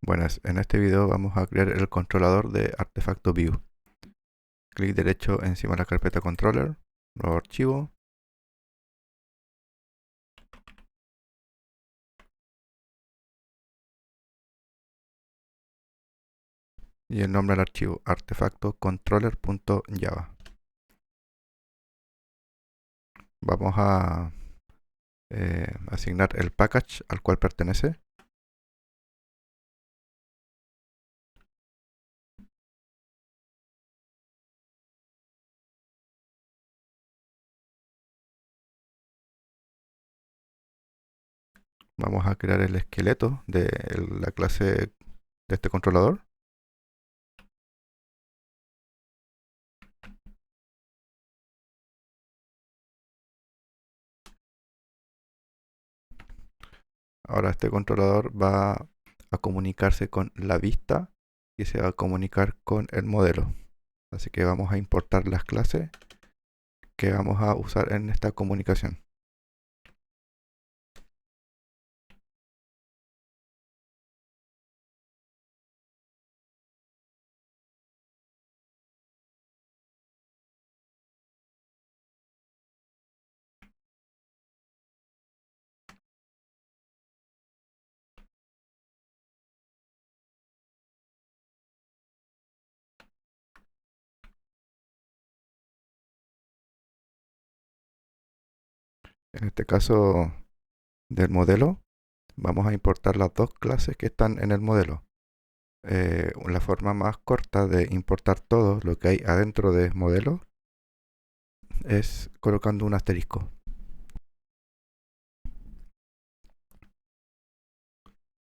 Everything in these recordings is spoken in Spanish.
Buenas, en este video vamos a crear el controlador de artefacto view. Clic derecho encima de la carpeta controller, nuevo archivo. Y el nombre del archivo, artefacto controller.java. Vamos a asignar el package al cual pertenece. Vamos a crear el esqueleto de la clase de este controlador. Ahora este controlador va a comunicarse con la vista y se va a comunicar con el modelo. Así que vamos a importar las clases que vamos a usar en esta comunicación. En este caso del modelo, vamos a importar las dos clases que están en el modelo. La forma más corta de importar todo lo que hay adentro del modelo es colocando un asterisco.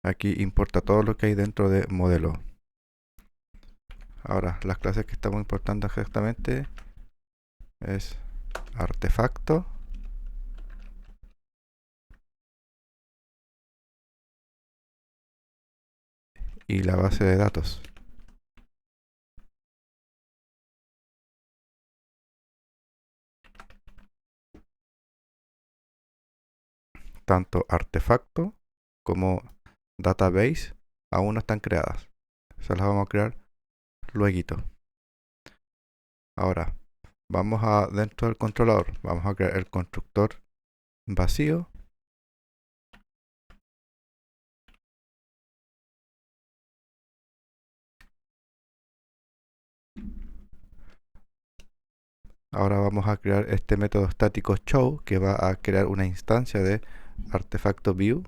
Aquí importa todo lo que hay dentro del modelo. Ahora, las clases que estamos importando exactamente es artefacto y la base de datos. Tanto artefacto como database aún no están creadas. Se las vamos a crear luego. Ahora, vamos a dentro del controlador, vamos a crear el constructor vacío. Ahora vamos a crear este método estático show que va a crear una instancia de artefacto view.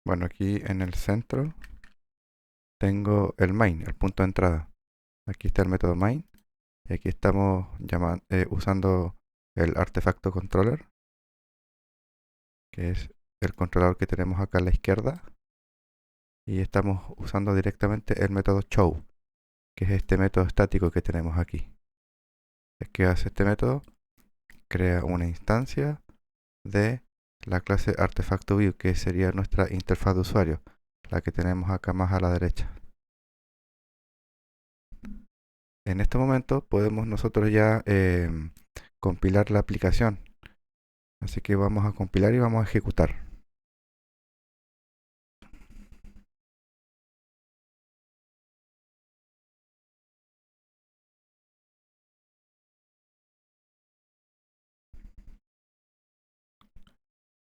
Bueno, aquí en el centro tengo el main, el punto de entrada. Aquí está el método main y aquí estamos usando el artefacto controller, que es el controlador que tenemos acá a la izquierda, y estamos usando directamente el método show, que es este método estático que tenemos aquí. ¿Qué hace este método? Crea una instancia de la clase artefacto view, que sería nuestra interfaz de usuario, la que tenemos acá más a la derecha. En este momento podemos nosotros ya compilar la aplicación. Así que vamos a compilar y vamos a ejecutar.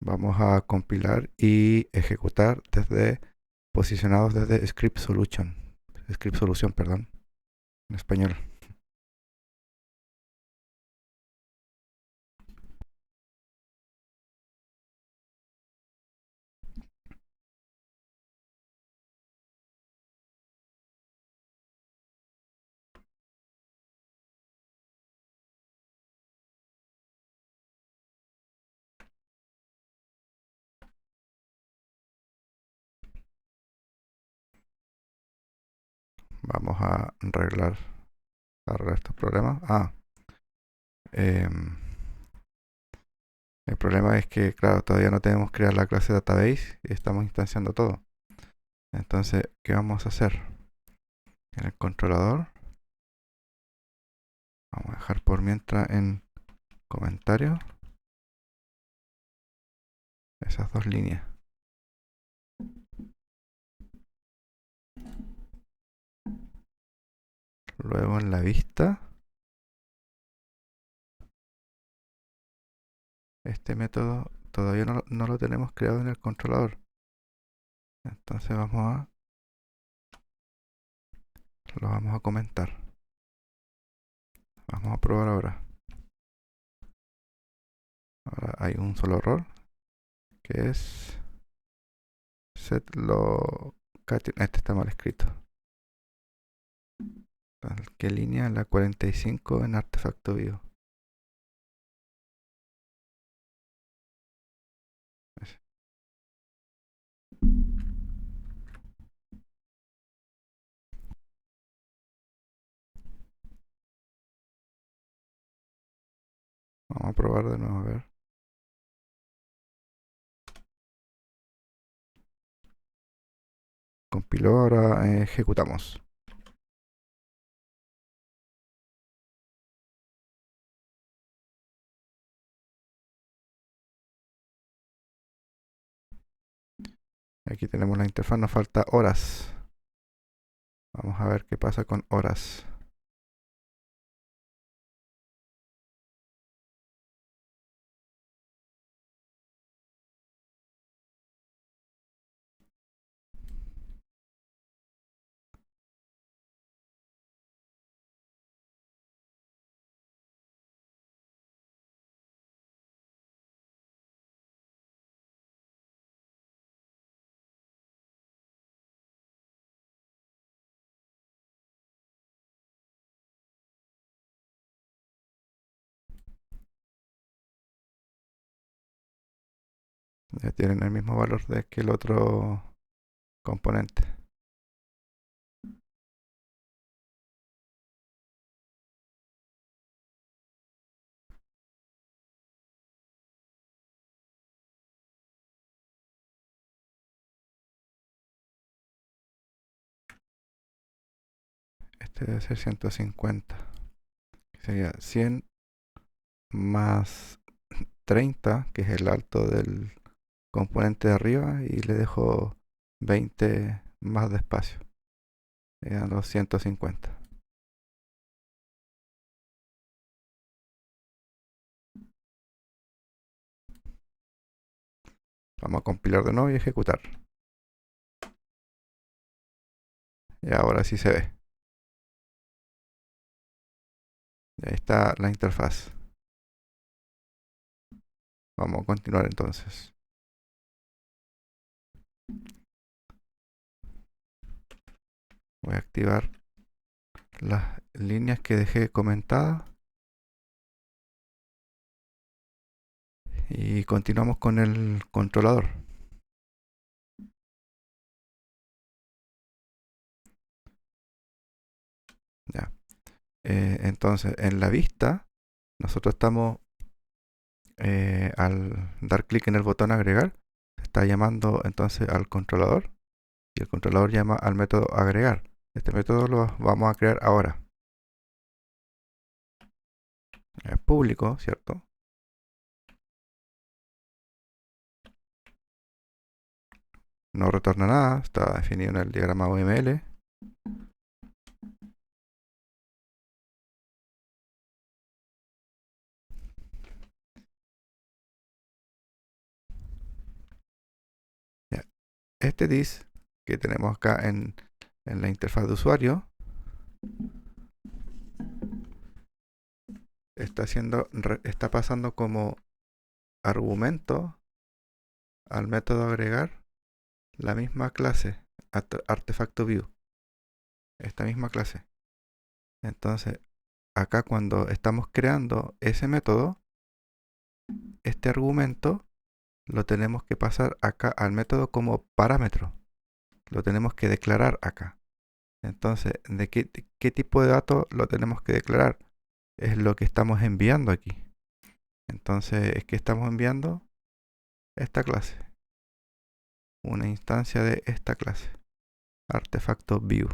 Vamos a compilar y ejecutar posicionados desde Script Solution, perdón, en español. Vamos a arreglar estos problemas. El problema es que, claro, todavía no tenemos crear la clase database y estamos instanciando todo. Entonces, ¿qué vamos a hacer? En el controlador, vamos a dejar por mientras en comentarios esas dos líneas. Luego en la vista, este método todavía no lo tenemos creado en el controlador. Entonces lo vamos a comentar. Vamos a probar ahora. Ahora hay un solo error, que es set location. Este está mal escrito. ¿Qué línea? La 45 en artefacto vivo. Vamos a probar de nuevo a ver. Compiló, ahora ejecutamos. Aquí tenemos la interfaz, nos falta horas. Vamos a ver qué pasa con horas. Ya tienen el mismo valor que el otro componente. Este debe ser 150. Sería 100 más 30, que es el alto del componente de arriba, y le dejo 20 más de espacio. Serían los 150. Vamos a compilar de nuevo y ejecutar. Y ahora sí se ve. Y ahí está la interfaz. Vamos a continuar entonces. Voy a activar las líneas que dejé comentadas. Y continuamos con el controlador. Ya. Entonces, en la vista, nosotros estamos, al dar clic en el botón agregar, se está llamando entonces al controlador, y el controlador llama al método agregar. Este método lo vamos a crear ahora. Es público, ¿cierto? No retorna nada, está definido en el diagrama UML. Ya. Este dis que tenemos acá en la interfaz de usuario está pasando como argumento al método agregar la misma clase artefacto view, esta misma clase. Entonces, acá cuando estamos creando ese método, este argumento lo tenemos que pasar acá al método como parámetro. Lo tenemos que declarar acá. Entonces, ¿de qué tipo de dato lo tenemos que declarar? Es lo que estamos enviando aquí. Entonces, es que estamos enviando esta clase, una instancia de esta clase, artefacto view.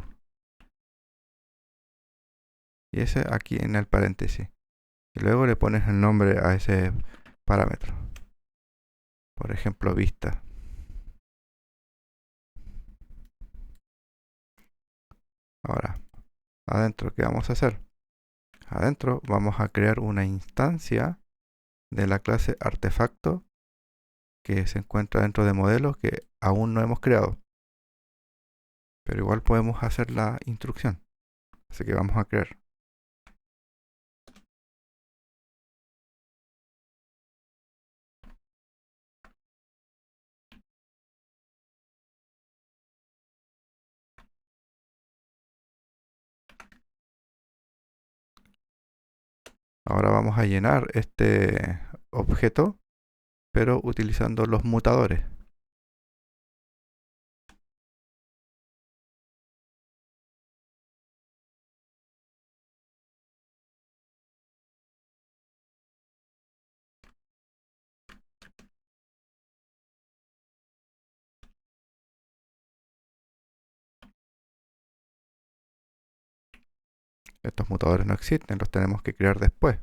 Y ese aquí en el paréntesis. Y luego le pones el nombre a ese parámetro. Por ejemplo, vista. Ahora, adentro, ¿qué vamos a hacer? Adentro vamos a crear una instancia de la clase artefacto que se encuentra dentro de modelos que aún no hemos creado. Pero igual podemos hacer la instrucción. Así que vamos a crear. Ahora vamos a llenar este objeto, pero utilizando los mutadores. Estos mutadores no existen, los tenemos que crear después,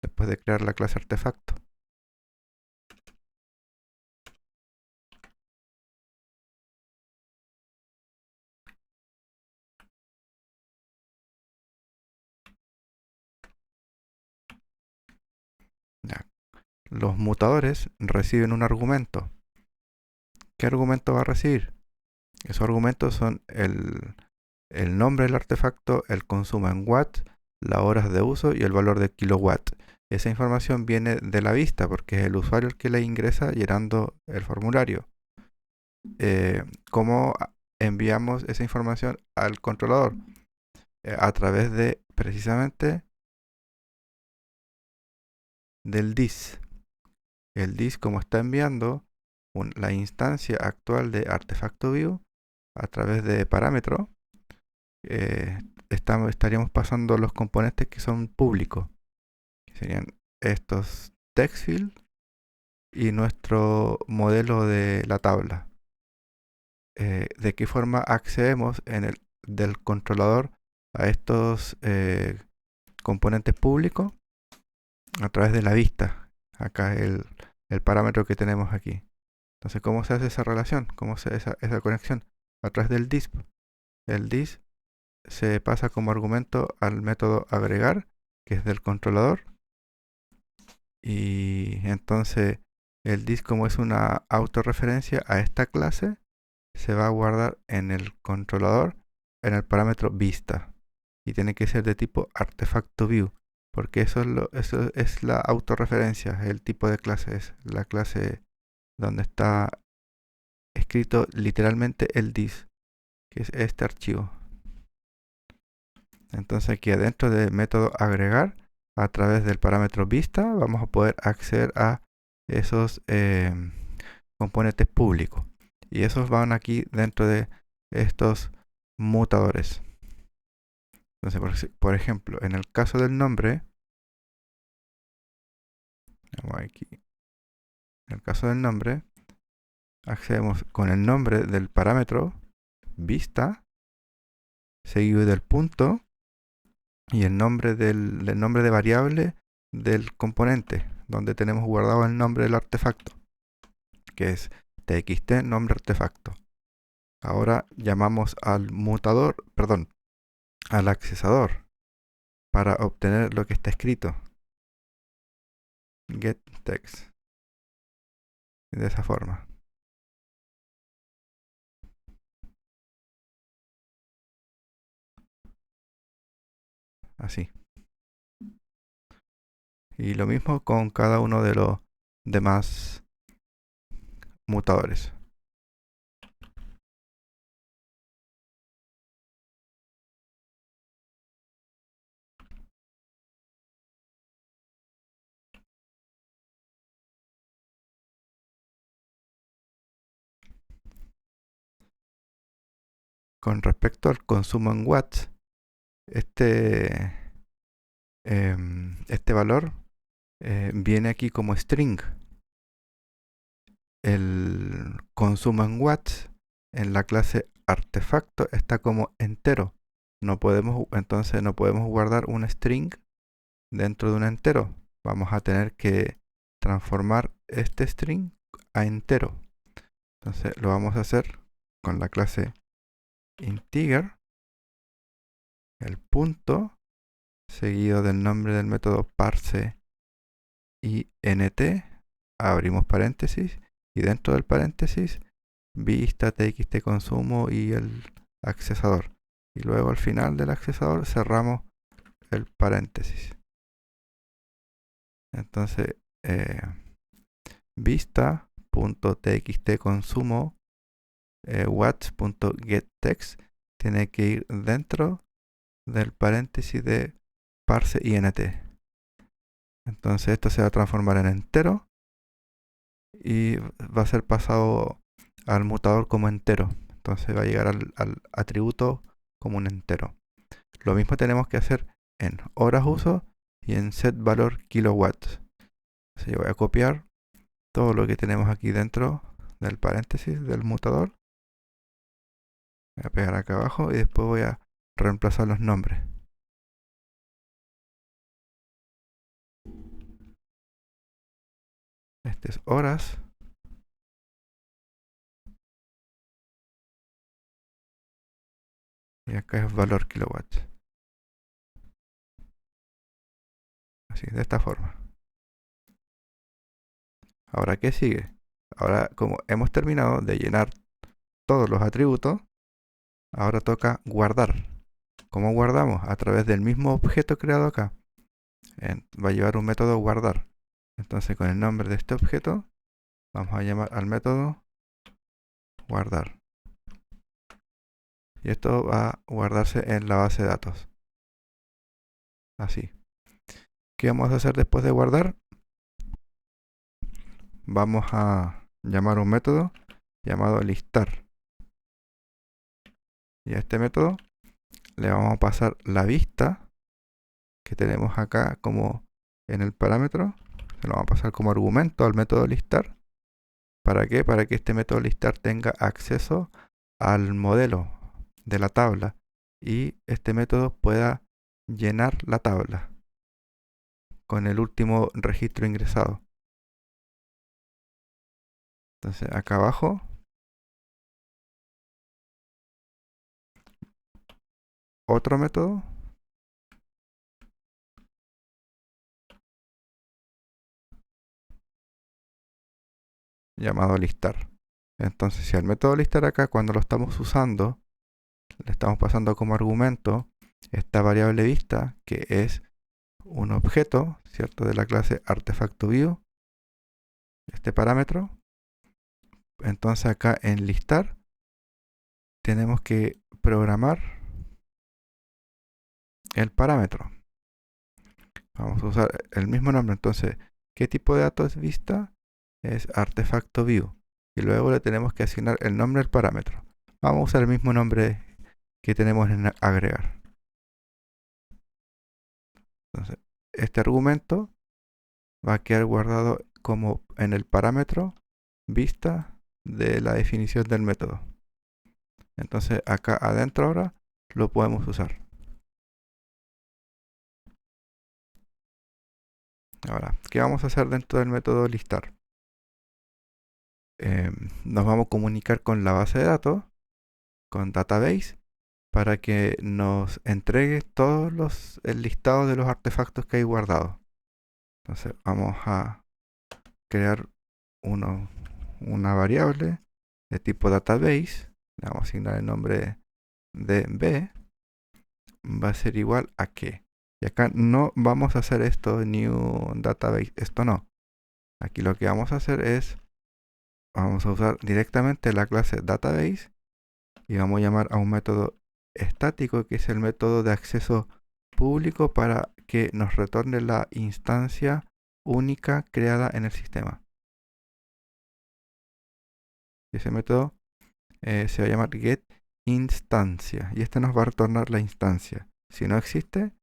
después de crear la clase artefacto. Ya. Los mutadores reciben un argumento. ¿Qué argumento va a recibir? Esos argumentos son el nombre del artefacto, el consumo en watts, las horas de uso y el valor de kilowatt. Esa información viene de la vista porque es el usuario el que la ingresa llenando el formulario. ¿Cómo enviamos esa información al controlador? A través de precisamente del dis. El dis como está enviando la instancia actual de artefacto view a través de parámetro, estaríamos pasando los componentes que son públicos, que serían estos text field y nuestro modelo de la tabla. ¿De qué forma accedemos del controlador a estos componentes públicos? A través de la vista. Acá el parámetro que tenemos aquí. Entonces, ¿cómo se hace esa relación? ¿Cómo se hace esa conexión? A través del disp. El disp se pasa como argumento al método agregar, que es del controlador. Y entonces el disp, como es una autorreferencia a esta clase, se va a guardar en el controlador en el parámetro vista. Y tiene que ser de tipo artefacto view, porque eso es la autorreferencia, el tipo de clase es la clase donde está escrito literalmente el dis, que es este archivo. Entonces aquí adentro del método agregar, a través del parámetro vista, vamos a poder acceder a esos componentes públicos. Y esos van aquí dentro de estos mutadores. Entonces, por ejemplo, en el caso del nombre, vamos aquí, en el caso del nombre, accedemos con el nombre del parámetro vista, seguido del punto, y el nombre del nombre de variable del componente, donde tenemos guardado el nombre del artefacto, que es txt nombre artefacto. Ahora llamamos al mutador, perdón, al accesador para obtener lo que está escrito. Get text. De esa forma. Así. Y lo mismo con cada uno de los demás mutadores. con respecto al consumo en watts, este valor viene aquí como string. El consumo en watts en la clase artefacto está como entero. Entonces no podemos guardar un string dentro de un entero. Vamos a tener que transformar este string a entero. Entonces lo vamos a hacer con la clase integer, el punto, seguido del nombre del método parse int, abrimos paréntesis, y dentro del paréntesis vista txt consumo y el accesador. Y luego al final del accesador cerramos el paréntesis. Entonces, vista.txt consumo watts.getText tiene que ir dentro del paréntesis de parse int. Entonces esto se va a transformar en entero y va a ser pasado al mutador como entero. Entonces va a llegar al atributo como un entero. Lo mismo tenemos que hacer en horas uso y en set valor kilowatts. Entonces yo voy a copiar todo lo que tenemos aquí dentro del paréntesis del mutador. Voy a pegar acá abajo y después voy a reemplazar los nombres. Este es horas. Y acá es valor kilowatts. Así, de esta forma. Ahora, ¿qué sigue? Ahora, como hemos terminado de llenar todos los atributos, ahora toca guardar. ¿Cómo guardamos? A través del mismo objeto creado acá. Va a llevar un método guardar. Entonces, con el nombre de este objeto, vamos a llamar al método guardar. Y esto va a guardarse en la base de datos. Así. ¿Qué vamos a hacer después de guardar? Vamos a llamar un método llamado listar. Y a este método le vamos a pasar la vista que tenemos acá como en el parámetro. Se lo vamos a pasar como argumento al método listar. ¿Para qué? Para que este método listar tenga acceso al modelo de la tabla y este método pueda llenar la tabla con el último registro ingresado. Entonces acá abajo otro método llamado listar. Entonces si al método listar acá cuando lo estamos usando le estamos pasando como argumento esta variable vista que es un objeto, ¿cierto? De la clase artefactoView, este parámetro. Entonces acá en listar tenemos que programar el parámetro. Vamos a usar el mismo nombre. Entonces, ¿qué tipo de dato es vista? Es artefactoView. Y luego le tenemos que asignar el nombre del parámetro. Vamos a usar el mismo nombre que tenemos en agregar. Entonces, este argumento va a quedar guardado como en el parámetro vista de la definición del método. Entonces acá adentro ahora lo podemos usar. Ahora, ¿qué vamos a hacer dentro del método listar? Nos vamos a comunicar con la base de datos, con database, para que nos entregue todos el listado de los artefactos que hay guardados. Entonces vamos a crear una variable de tipo database, le vamos a asignar el nombre de b, va a ser igual a qué. Y acá no vamos a hacer esto new database, esto no. Aquí lo que vamos a hacer es, vamos a usar directamente la clase database y vamos a llamar a un método estático que es el método de acceso público para que nos retorne la instancia única creada en el sistema. Ese método se va a llamar get instancia. Y este nos va a retornar la instancia. Si no existe,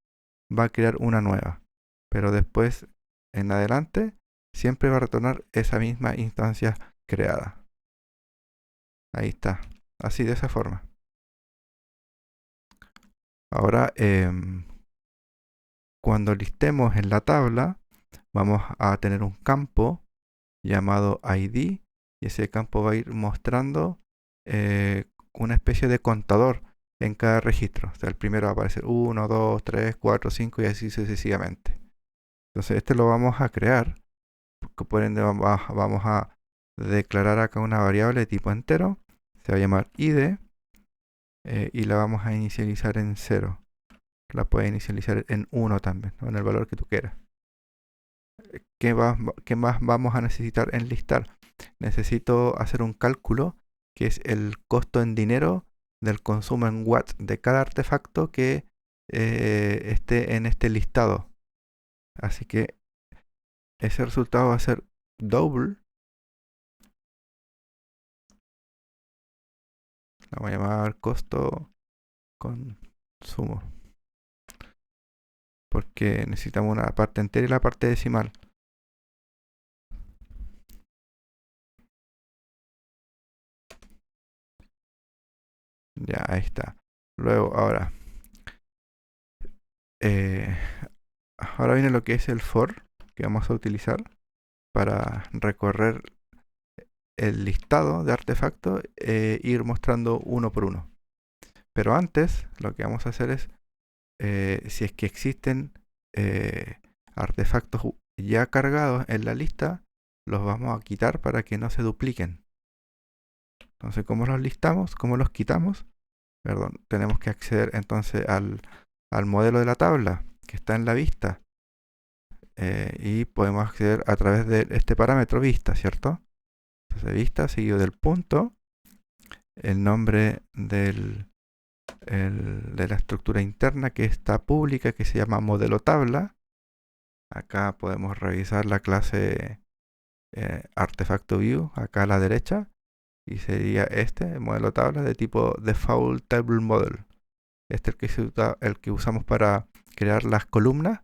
va a crear una nueva. Pero después, en adelante, siempre va a retornar esa misma instancia creada. Ahí está. Así de esa forma. Ahora, cuando listemos en la tabla, vamos a tener un campo llamado ID. Y ese campo va a ir mostrando una especie de contador en cada registro. O sea, el primero va a aparecer 1, 2, 3, 4, 5 y así sucesivamente. Entonces este lo vamos a crear, porque por ende vamos a declarar acá una variable de tipo entero. Se va a llamar id y la vamos a inicializar en 0. La puedes inicializar en 1 también, ¿no? En el valor que tú quieras. ¿Qué más vamos a necesitar enlistar? Necesito hacer un cálculo que es el costo en dinero del consumo en watts de cada artefacto que esté en este listado. Así que ese resultado va a ser double. La voy a llamar costo consumo. Porque necesitamos una parte entera y la parte decimal. Ya, ahí está. Luego, ahora viene lo que es el for que vamos a utilizar para recorrer el listado de artefactos e ir mostrando uno por uno. Pero antes, lo que vamos a hacer es, si es que existen artefactos ya cargados en la lista, los vamos a quitar para que no se dupliquen. Entonces, ¿cómo los listamos? ¿Cómo los quitamos? Perdón, tenemos que acceder entonces al modelo de la tabla que está en la vista. Y podemos acceder a través de este parámetro vista, ¿cierto? Entonces vista seguido del punto, el nombre de la estructura interna que está pública, que se llama modelo tabla. Acá podemos revisar la clase artefacto view, acá a la derecha, y sería este modelo tabla de tipo default table model. Este es el que usamos para crear las columnas,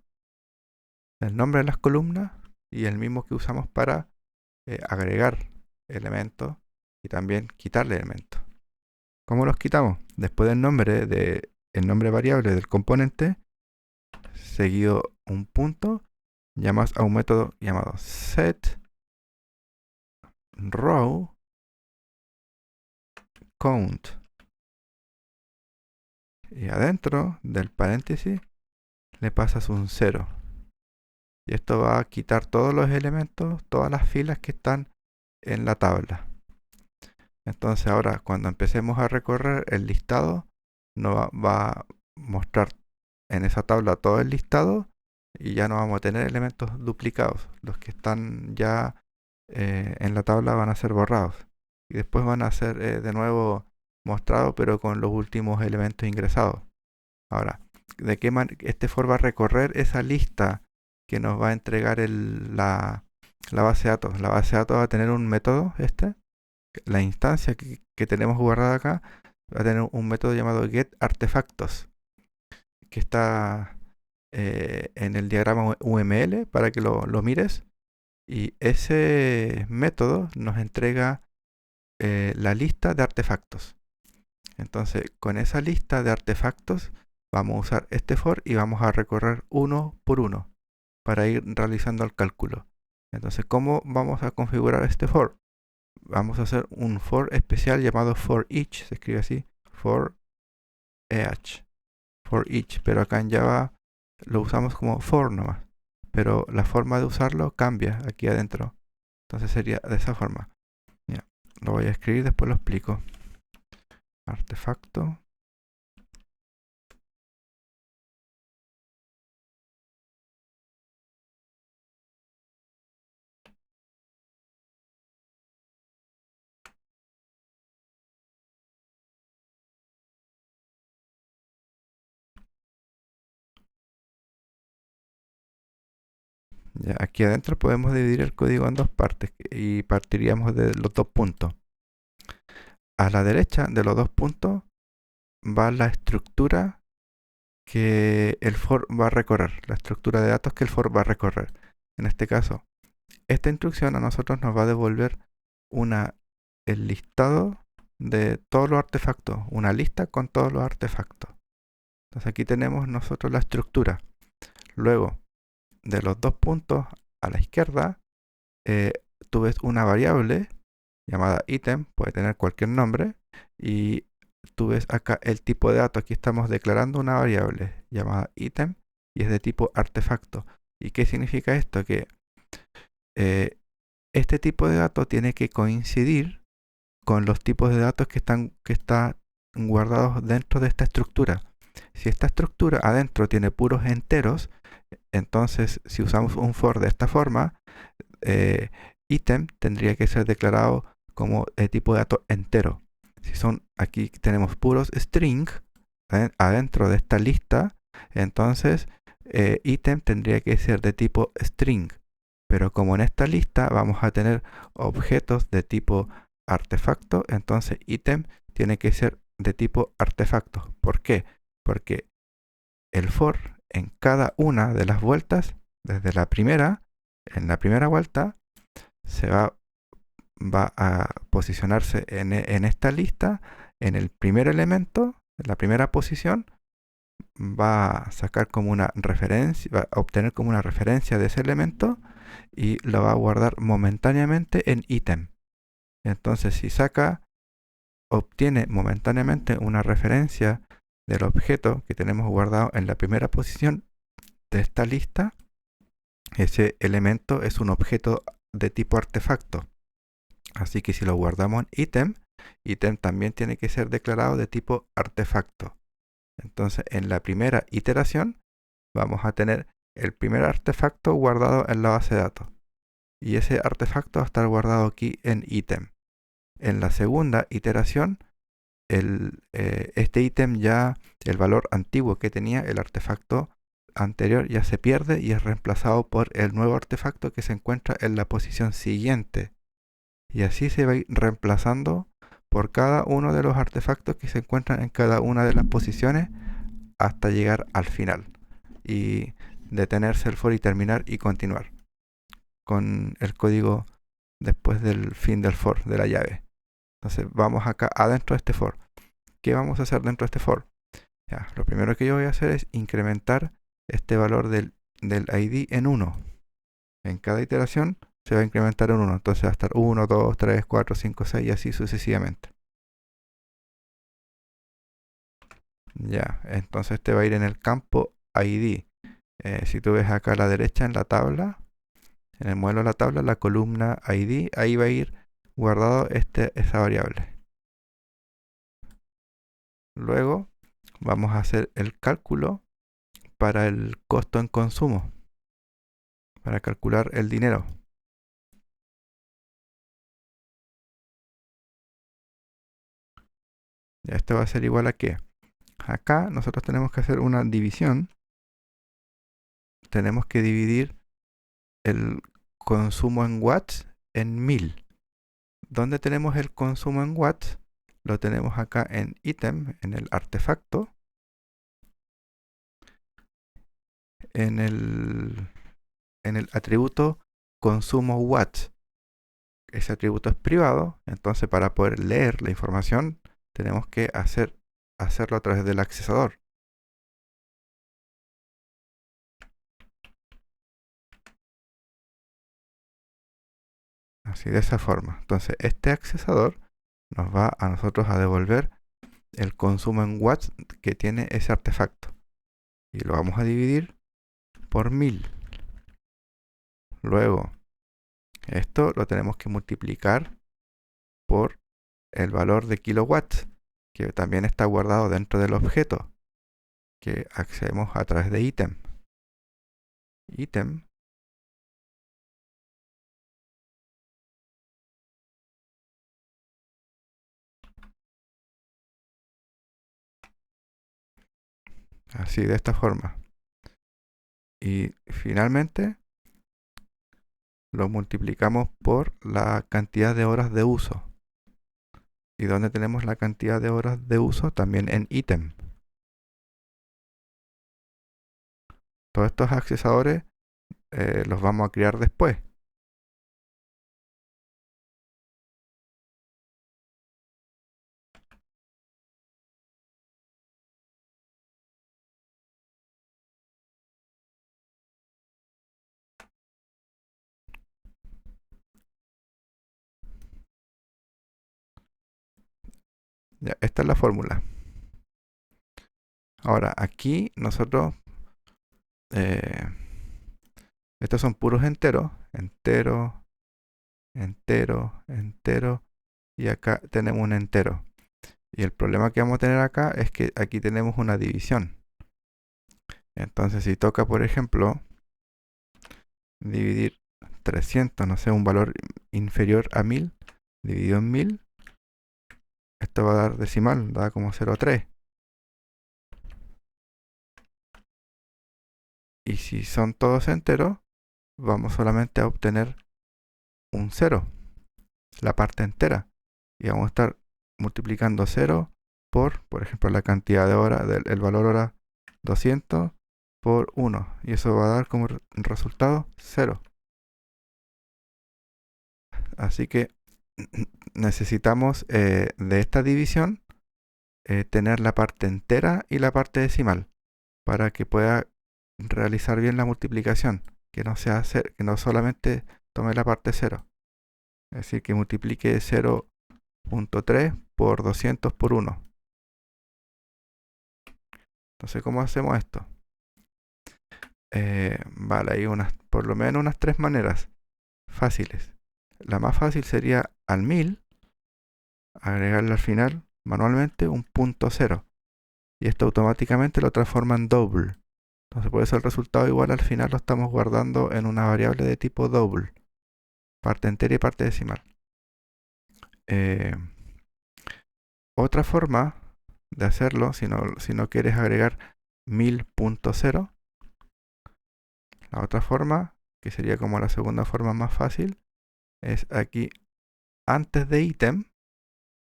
el nombre de las columnas, y el mismo que usamos para agregar elementos y también quitarle elementos. ¿Cómo los quitamos? Después del nombre el nombre variable del componente, seguido un punto, llamas a un método llamado set row count. Y adentro del paréntesis le pasas un 0. Y esto va a quitar todos los elementos, todas las filas que están en la tabla. Entonces ahora cuando empecemos a recorrer el listado, nos va a mostrar en esa tabla todo el listado y ya no vamos a tener elementos duplicados. Los que están ya en la tabla van a ser borrados y después van a ser de nuevo mostrados pero con los últimos elementos ingresados. Ahora, ¿de qué manera este for va a recorrer esa lista que nos va a entregar la base de datos? La base de datos va a tener un método, la instancia que tenemos guardada acá, va a tener un método llamado getArtefactos, que está en el diagrama UML para que lo mires. Y ese método nos entrega la lista de artefactos. Entonces, con esa lista de artefactos, vamos a usar este for y vamos a recorrer uno por uno para ir realizando el cálculo. Entonces, ¿cómo vamos a configurar este for? Vamos a hacer un for especial llamado for each, se escribe así, for each, pero acá en Java lo usamos como for nomás, pero la forma de usarlo cambia aquí adentro. Entonces sería de esa forma. Ya, lo voy a escribir, después lo explico. Artefacto. Ya, aquí adentro podemos dividir el código en dos partes y partiríamos de los dos puntos. A la derecha de los dos puntos va la estructura que el for va a recorrer, la estructura de datos que el for va a recorrer. En este caso, esta instrucción a nosotros nos va a devolver el listado de todos los artefactos, una lista con todos los artefactos. Entonces aquí tenemos nosotros la estructura. Luego, de los dos puntos a la izquierda, tú ves una variable llamada item, puede tener cualquier nombre, y tú ves acá el tipo de datos. Aquí estamos declarando una variable llamada item y es de tipo artefacto. ¿Y qué significa esto? Que este tipo de datos tiene que coincidir con los tipos de datos que están guardados dentro de esta estructura. Si esta estructura adentro tiene puros enteros, entonces si usamos un for de esta forma, item tendría que ser declarado como de tipo de dato entero. Si aquí tenemos puros string adentro de esta lista, entonces item tendría que ser de tipo string. Pero como en esta lista vamos a tener objetos de tipo artefacto, entonces item tiene que ser de tipo artefacto. ¿Por qué? Porque el for en cada una de las vueltas, desde en la primera vuelta, va a posicionarse en esta lista, en el primer elemento, en la primera posición, va a sacar como una referencia, va a obtener como una referencia de ese elemento y lo va a guardar momentáneamente en ítem. Entonces, si obtiene momentáneamente una referencia del objeto que tenemos guardado en la primera posición de esta lista, ese elemento es un objeto de tipo artefacto. Así que si lo guardamos en ítem también tiene que ser declarado de tipo artefacto. Entonces, en la primera iteración vamos a tener el primer artefacto guardado en la base de datos. Y ese artefacto va a estar guardado aquí en ítem. En la segunda iteración, este ítem ya, el valor antiguo que tenía el artefacto anterior ya se pierde y es reemplazado por el nuevo artefacto que se encuentra en la posición siguiente. Y así se va a ir reemplazando por cada uno de los artefactos que se encuentran en cada una de las posiciones hasta llegar al final. Y detenerse el for y terminar y continuar con el código después del fin del for, de la llave. Entonces vamos acá adentro de este for. ¿Qué vamos a hacer dentro de este for? Ya, lo primero que yo voy a hacer es incrementar este valor del ID en 1. En cada iteración se va a incrementar en 1. Entonces va a estar 1, 2, 3, 4, 5, 6 y así sucesivamente. Ya, entonces este va a ir en el campo ID. Si tú ves acá a la derecha en la tabla, en el modelo de la tabla, la columna ID, ahí va a ir guardado esa variable. Luego vamos a hacer el cálculo para el costo en consumo, para calcular el dinero. Esto va a ser igual a que acá nosotros tenemos que hacer una división. Tenemos que dividir el consumo en watts en 1000. ¿Dónde tenemos el consumo en watts? Lo tenemos acá en ítem, en el artefacto, en el atributo consumo watts. Ese atributo es privado, entonces para poder leer la información tenemos que hacerlo a través del accesador. Así de esa forma. Entonces este accesador nos va a nosotros a devolver el consumo en watts que tiene ese artefacto. Y lo vamos a dividir por 1000. Luego, esto lo tenemos que multiplicar por el valor de kilowatts, que también está guardado dentro del objeto que accedemos a través de ítem. Ítem así de esta forma. Y finalmente lo multiplicamos por la cantidad de horas de uso. ¿Y dónde tenemos la cantidad de horas de uso? También en ítem. Todos estos accesadores los vamos a crear después. Ya, esta es la fórmula. Ahora, aquí nosotros, eh, estos son puros enteros, entero, entero, entero, y acá tenemos un entero. Y el problema que vamos a tener acá es que aquí tenemos una división. Entonces, si toca, por ejemplo, dividir 300, no sé, un valor inferior a 1000, dividido en 1000, esto va a dar decimal, da como 0,3. Y si son todos enteros, vamos solamente a obtener un 0, la parte entera. Y vamos a estar multiplicando 0 por ejemplo, la cantidad de horas, el valor hora 200 por 1. Y eso va a dar como resultado 0. Así que necesitamos de esta división tener la parte entera y la parte decimal para que pueda realizar bien la multiplicación, que no sea que no solamente tome la parte 0. Es decir, que multiplique 0.3 por 200 por 1. Entonces, ¿cómo hacemos esto? Vale, hay por lo menos unas 3 maneras fáciles. La más fácil sería al 1000, agregarle al final manualmente un punto 0. Y esto automáticamente lo transforma en double. Entonces, por eso el resultado igual al final lo estamos guardando en una variable de tipo double. Parte entera y parte decimal. Eh, Otra forma de hacerlo, si no quieres agregar 1000.0, la otra forma, que sería como la segunda forma más fácil, es aquí antes de ítem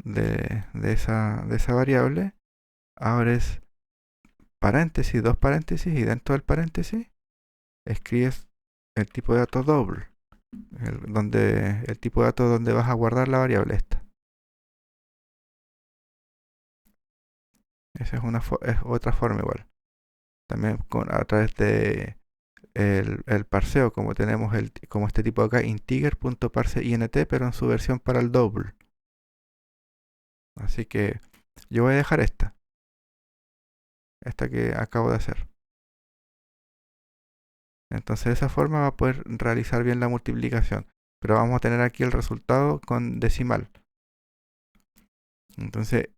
de esa variable, abres paréntesis, dos paréntesis, y dentro del paréntesis escribes el tipo de datos double, el tipo de datos donde vas a guardar la variable esta. Esa es otra forma igual. También a través de el parseo, como tenemos como este tipo acá, integer.parseInt, pero en su versión para el double. Así que yo voy a dejar esta que acabo de hacer. Entonces de esa forma va a poder realizar bien la multiplicación. Pero vamos a tener aquí el resultado con decimal. Entonces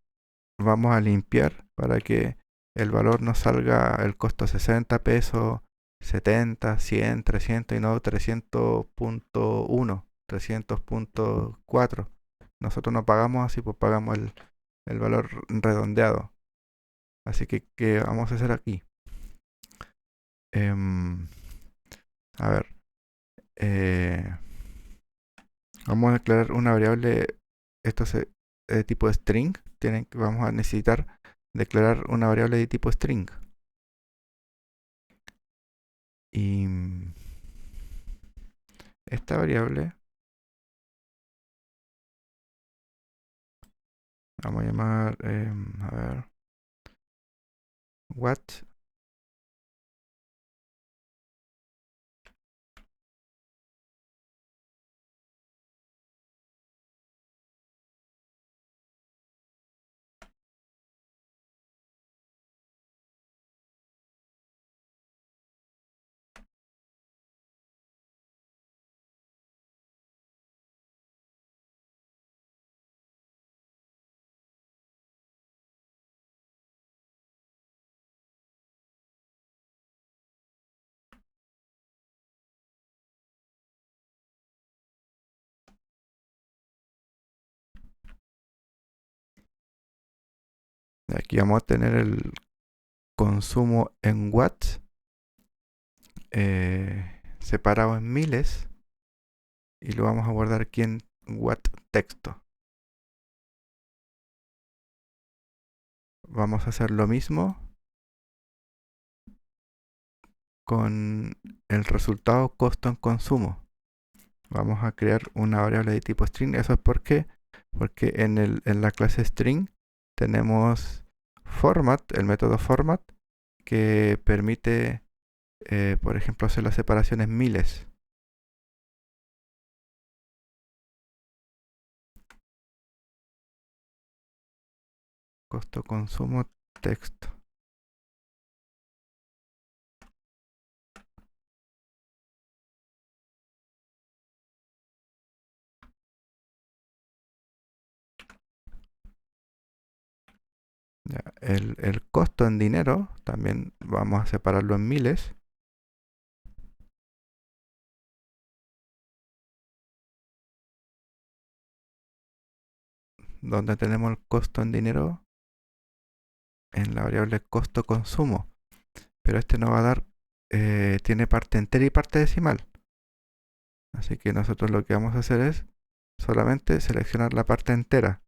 vamos a limpiar para que el valor nos salga el costo 60 pesos, 70, 100, 300 y no 300.1, 300.4. Nosotros no pagamos así, pues pagamos el valor redondeado. Así que, ¿qué vamos a hacer aquí? Em, a ver, eh, vamos a declarar una variable, esto es de tipo string. Vamos a necesitar declarar una variable de tipo string. Y esta variable vamos a llamar, a ver, what. Aquí vamos a tener el consumo en watts, separado en miles, y lo vamos a guardar aquí en watt texto. vamos a hacer lo mismo con el resultado costo en consumo. Vamos a crear una variable de tipo string. Eso es porque en la clase string tenemos format, el método format, que permite, por ejemplo, hacer las separaciones miles. Costo consumo texto. Ya, el costo en dinero también vamos a separarlo en miles. Donde tenemos el costo en dinero en la variable costo consumo. Pero este nos va a dar, tiene parte entera y parte decimal. Así que nosotros lo que vamos a hacer es solamente seleccionar la parte entera.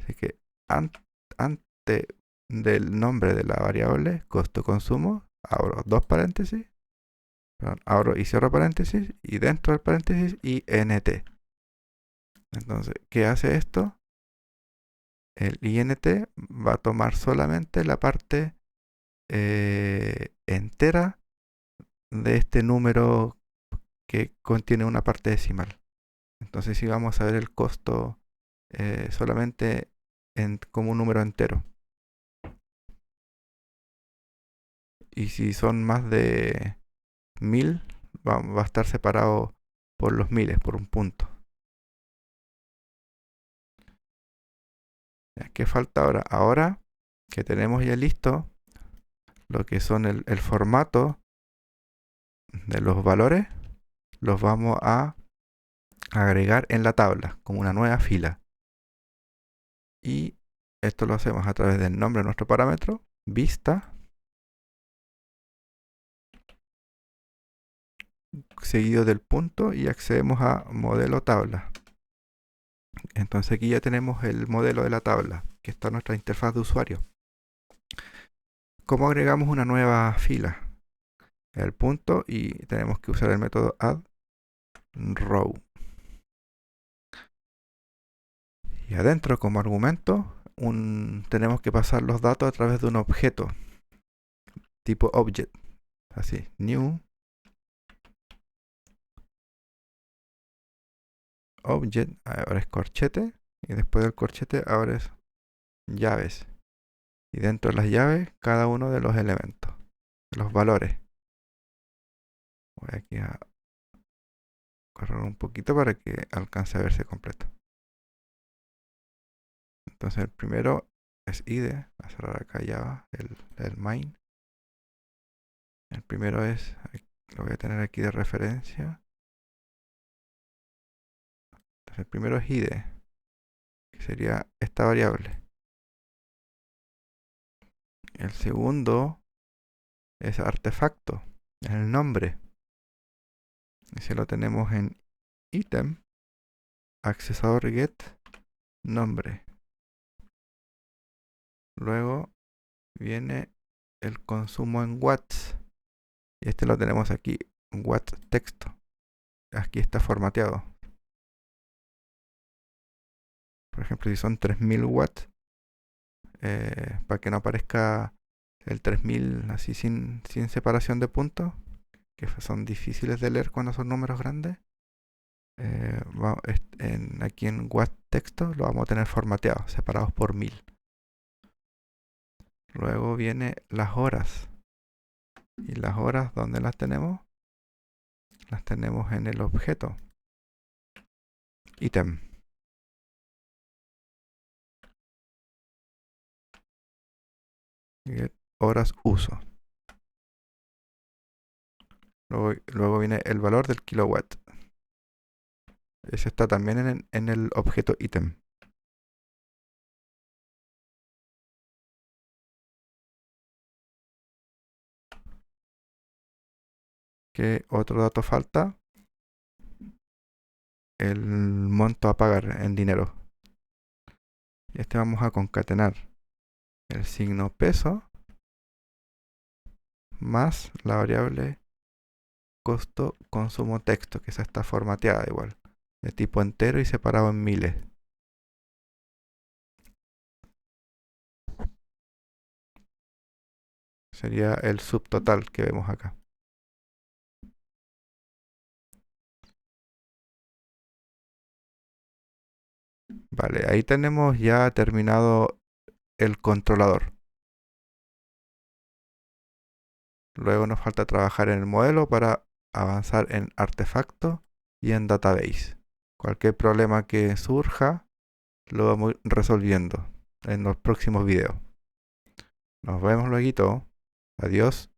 Así que antes del nombre de la variable costo consumo, abro dos paréntesis, perdón, abro y cierro paréntesis, y dentro del paréntesis int. Entonces, ¿qué hace esto? El int va a tomar solamente la parte entera de este número que contiene una parte decimal. Entonces, si vamos a ver el costo solamente como un número entero. Y si son más de 1000, va a estar separado por los miles, por un punto. ¿Qué falta ahora? Ahora que tenemos ya listo lo que son el formato de los valores, los vamos a agregar en la tabla como una nueva fila. Y esto lo hacemos a través del nombre de nuestro parámetro, vista, seguido del punto, y accedemos a modelo tabla. Entonces aquí ya tenemos el modelo de la tabla, que está en nuestra interfaz de usuario. ¿Cómo agregamos una nueva fila? El punto, y tenemos que usar el método add row. Y adentro, como argumento, tenemos que pasar los datos a través de un objeto tipo object. Así, new object, ahora es corchete, y después del corchete ahora es llaves. Y dentro de las llaves, cada uno de los elementos, de los valores. Voy aquí a correr un poquito para que alcance a verse completo. Entonces el primero es id, a cerrar acá ya el main. El primero es, lo voy a tener aquí de referencia. Entonces el primero es id, que sería esta variable. El segundo es artefacto, es el nombre. Ese lo tenemos en item, accesador get, nombre. Luego viene el consumo en watts. Y este lo tenemos aquí, watt texto. Aquí está formateado. Por ejemplo, si son 3000 watts, para que no aparezca el 3000 así sin separación de puntos, que son difíciles de leer cuando son números grandes, aquí en watt texto lo vamos a tener formateado, separados por 1000. Luego viene las horas. ¿Y las horas dónde las tenemos? Las tenemos en el objeto item. Get horas uso. Luego viene el valor del kilowatt. Ese está también en el objeto item. ¿Qué otro dato falta? El monto a pagar en dinero. Y este vamos a concatenar. el signo peso más la variable costo consumo texto, que esa está formateada igual, de tipo entero y separado en miles. Sería el subtotal que vemos acá. Vale, ahí tenemos ya terminado el controlador. Luego nos falta trabajar en el modelo para avanzar en artefacto y en database. Cualquier problema que surja lo vamos resolviendo en los próximos videos. Nos vemos luego. Adiós.